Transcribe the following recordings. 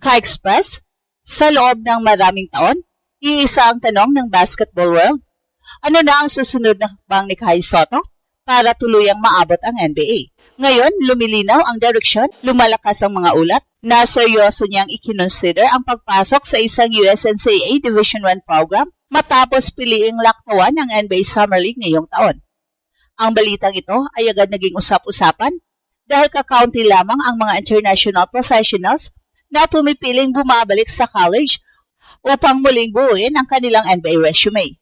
Ka-Express, sa loob ng maraming taon, iisa ang tanong ng basketball world. Ano na ang susunod na hakbang ni Kai Sotto para tuluyang maabot ang NBA? Ngayon, lumilinaw ang direksyon, lumalakas ang mga ulat, na seryoso niyang ikinonsider ang pagpasok sa isang USNCAA Division I program matapos piliing laktawan ng NBA Summer League ngayong taon. Ang balitang ito ay agad naging usap-usapan dahil kakaunti lamang ang mga international professionals na pumipiling bumabalik sa college upang muling buuin ang kanilang NBA resume.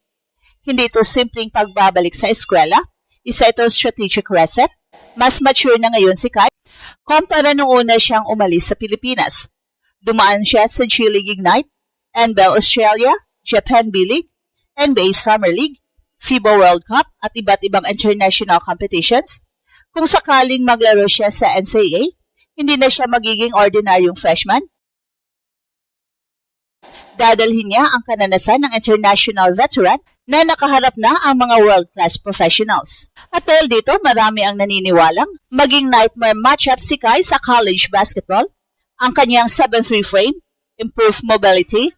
Hindi ito simpleng pagbabalik sa eskwela, isa itong strategic reset. Mas mature na ngayon si Kai kumpara nung una siyang umalis sa Pilipinas. Dumaan siya sa G-League Ignite, NBL Australia, Japan B-League, NBA Summer League, FIBA World Cup at iba't ibang international competitions. Kung sakaling maglaro siya sa NCAA, hindi na siya magiging ordinaryong freshman. Dadalhin niya ang kananasan ng international veteran na nakaharap na ang mga world-class professionals. At dahil dito, marami ang naniniwalang maging nightmare matchup si Kai sa college basketball. Ang kanyang 7'3 frame, improved mobility,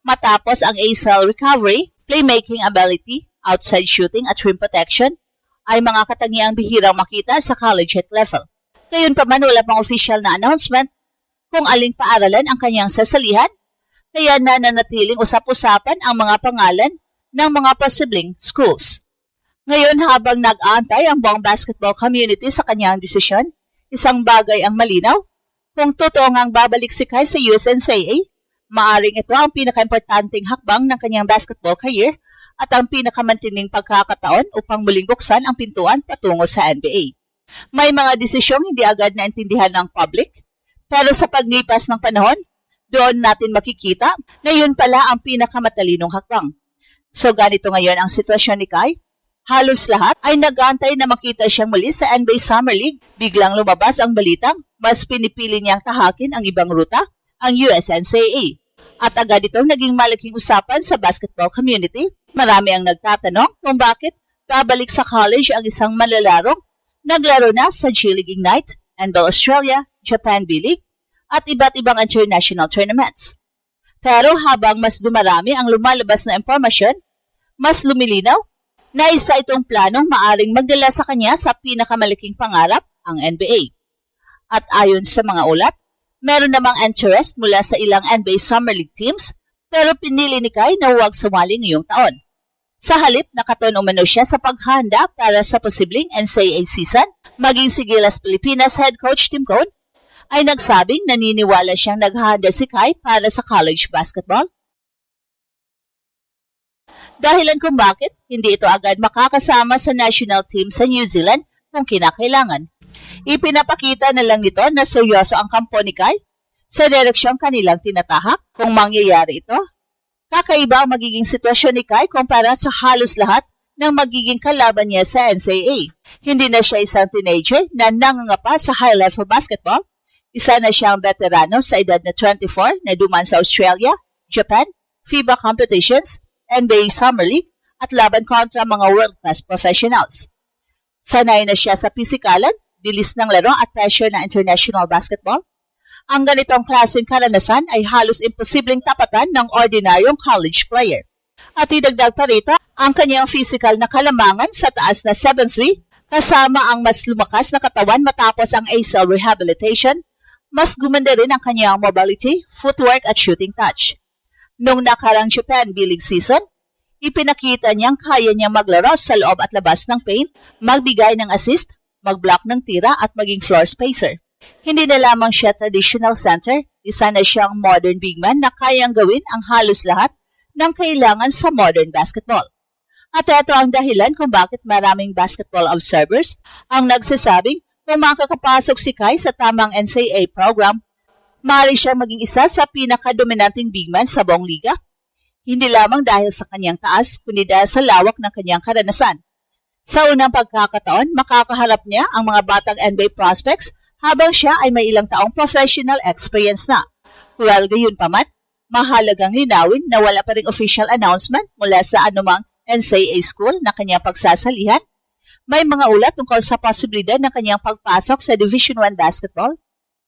matapos ang ACL recovery, playmaking ability, outside shooting at rim protection, ay mga katangiang bihirang makita sa collegiate level. Gayunpaman, wala pang official na announcement kung aling paaralan ang kanyang sasalihan, kaya nananatiling usap-usapan ang mga pangalan ng mga posibleng schools. Ngayon, habang nag-aantay ang buong basketball community sa kanyang desisyon, isang bagay ang malinaw. Kung totoo ngang babalik si Kai sa USNCAA, maaring ito ang pinaka-importanting hakbang ng kanyang basketball career at ang pinakamantining pagkakataon upang muling buksan ang pintuan patungo sa NBA. May mga desisyong hindi agad naintindihan ng public, pero sa paglipas ng panahon, doon natin makikita na yun pala ang pinakamatalinong hakbang. So ganito ngayon ang sitwasyon ni Kai. Halos lahat ay nag-aantay na makita siyang muli sa NBA Summer League. Biglang lumabas ang balitang mas pinipili niyang tahakin ang ibang ruta, ang USNCAA. At agad itong naging malaking usapan sa basketball community. Marami ang nagtatanong kung bakit babalik sa college ang isang manlalarong naglaro na sa G-League Ignite, NBL Australia, Japan B-League, at iba't ibang international tournaments. Pero habang mas dumarami ang lumalabas na impormasyon, mas lumilinaw na isa itong planong maaring magdala sa kanya sa pinakamalaking pangarap, ang NBA. At ayon sa mga ulat, meron namang interest mula sa ilang NBA Summer League teams, pero pinili ni Kai na huwag sumali ngayong taon. Sa halip, nakatuon umano siya sa paghahanda para sa posibleng NCAA season. Maging si Gilas Pilipinas head coach Tim Cone ay nagsabing naniniwala siyang naghahanda si Kai para sa college basketball. Dahilan kung bakit hindi ito agad makakasama sa national team sa New Zealand kung kinakailangan. Ipinapakita na lang nito na seryoso ang kampo ni Kai sa direksyong kanilang tinatahak. Kung mangyayari ito, kakaiba ang magiging sitwasyon ni Kai kumpara sa halos lahat ng magiging kalaban niya sa NCAA. Hindi na siya isang teenager na nangangapa sa high-level basketball. Isa na siyang veterano sa edad na 24 na duman sa Australia, Japan, FIBA competitions, NBA Summer League at laban kontra mga world-class professionals. Sanay na siya sa pisikalan, bilis ng laro at pressure ng international basketball. Ang ganitong klaseng karanasan ay halos imposibleng tapatan ng ordinaryong college player. At idagdag pa rito ang kanyang physical na kalamangan sa taas na 7'3", kasama ang mas lumakas na katawan matapos ang ACL rehabilitation. Mas gumanda rin ang kanyang mobility, footwork at shooting touch. Noong nakarang Japan B-League season, ipinakita niyang kaya niyang maglaro sa loob at labas ng paint, magbigay ng assist, mag-block ng tira at maging floor spacer. Hindi na lamang siya traditional center, isa na siyang modern big man na kayang gawin ang halos lahat ng kailangan sa modern basketball. At ito ang dahilan kung bakit maraming basketball observers ang nagsasabing kung makakapasok si Kai sa tamang NCAA program, maaari siyang maging isa sa pinakadominanting big man sa buong liga. Hindi lamang dahil sa kanyang taas, kundi dahil sa lawak ng kanyang karanasan. Sa unang pagkakataon, makakaharap niya ang mga batang NBA prospects habang siya ay may ilang taong professional experience na. Well, gayunpaman, mahalagang linawin na wala pa ring official announcement mula sa anumang NCAA school na kanyang pagsasalihan. May mga ulat tungkol sa posibilidad ng kanyang pagpasok sa Division I basketball,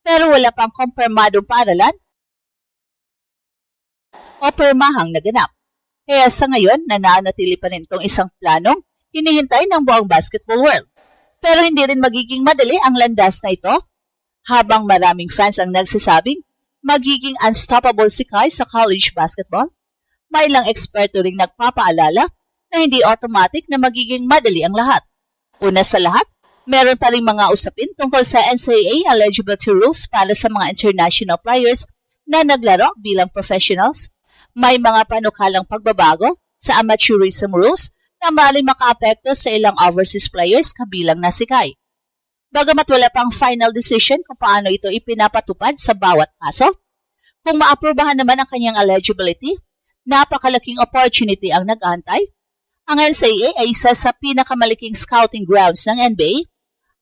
pero wala pang kumpirmadong paaralan o permahang naganap. Kaya sa ngayon, nananatili pa rin itong isang planong hinihintay ng buong basketball world. Pero hindi rin magiging madali ang landas na ito, habang maraming fans ang nagsasabing magiging unstoppable si Kai sa college basketball. May ilang eksperto ring nagpapaalala na hindi automatic na magiging madali ang lahat. Una sa lahat, meron pa ring mga usapin tungkol sa NCAA eligibility rules para sa mga international players na naglaro bilang professionals. May mga panukalang pagbabago sa amateurism rules na maaaring makaapekto sa ilang overseas players kabilang na si Kai. Bagamat wala pang final decision kung paano ito ipinapatupad sa bawat kaso, kung maaprubahan naman ang kanyang eligibility, napakalaking opportunity ang nag-aantay. Ang NCAA ay isa sa pinakamalaking scouting grounds ng NBA.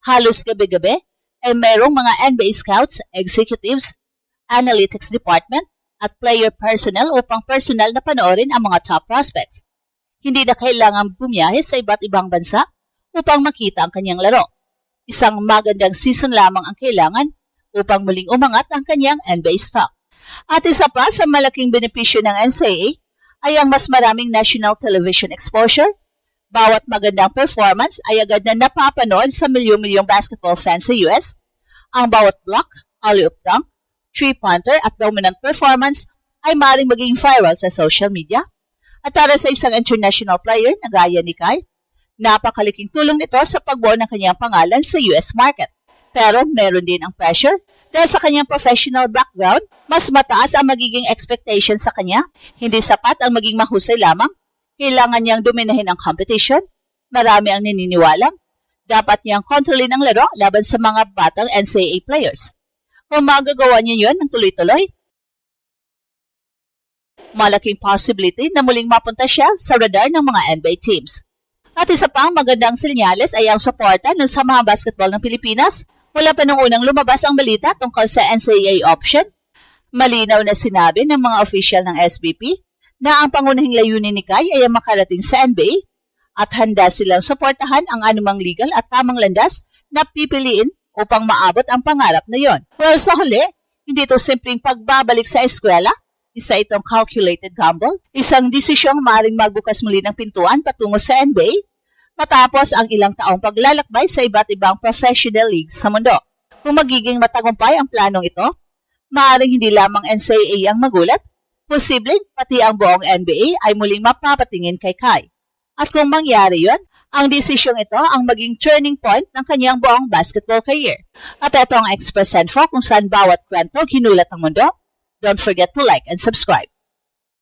Halos gabi-gabi ay mayroong mga NBA scouts, executives, analytics department, at player personnel upang personal na panoorin ang mga top prospects. Hindi na kailangang bumiyahe sa iba't ibang bansa upang makita ang kanyang laro. Isang magandang season lamang ang kailangan upang muling umangat ang kanyang NBA stock. At isa pa sa malaking benepisyo ng NCAA ay ang mas maraming national television exposure. Bawat magandang performance ay agad na napapanood sa milyong-milyong basketball fans sa US. Ang bawat block, alley-oop dunk, three-pointer at dominant performance ay maaaring maging viral sa social media. At para sa isang international player na gaya ni Kai, napakalaking tulong nito sa pagbuo ng kanyang pangalan sa US market. Pero meron din ang pressure dahil sa kanyang professional background, mas mataas ang magiging expectation sa kanya. Hindi sapat ang maging mahusay lamang. Kailangan niyang dominahin ang competition. Marami ang naniniwalang dapat niyang kontrolin ang laro laban sa mga batang NCAA players. Kung magagawa niya yun ng tuloy-tuloy, malaking possibility na muling mapunta siya sa radar ng mga NBA teams. At isa pang magandang senyales ay ang suporta ng Samaang Basketball ng Pilipinas. Wala pa nung unang lumabas ang balita tungkol sa NCAA option. Malinaw na sinabi ng mga official ng SBP na ang pangunahing layunin ni Kai ay makarating sa NBA at handa silang suportahan ang anumang legal at tamang landas na pipiliin upang maabot ang pangarap na yon. Well, sa huli, hindi ito simpleng pagbabalik sa eskwela. Isa itong calculated gamble, isang desisyong maaaring magbukas muli ng pintuan patungo sa NBA matapos ang ilang taong paglalakbay sa iba't ibang professional leagues sa mundo. Kung magiging matagumpay ang planong ito, maaaring hindi lamang NCAA ang magulat, posibleng pati ang buong NBA ay muling mapapatingin kay Kai. At kung mangyari yon, ang desisyong ito ang maging turning point ng kanyang buong basketball career. At ito ang Express Info kung saan bawat kwento ginulat ang mundo. Don't forget to like and subscribe.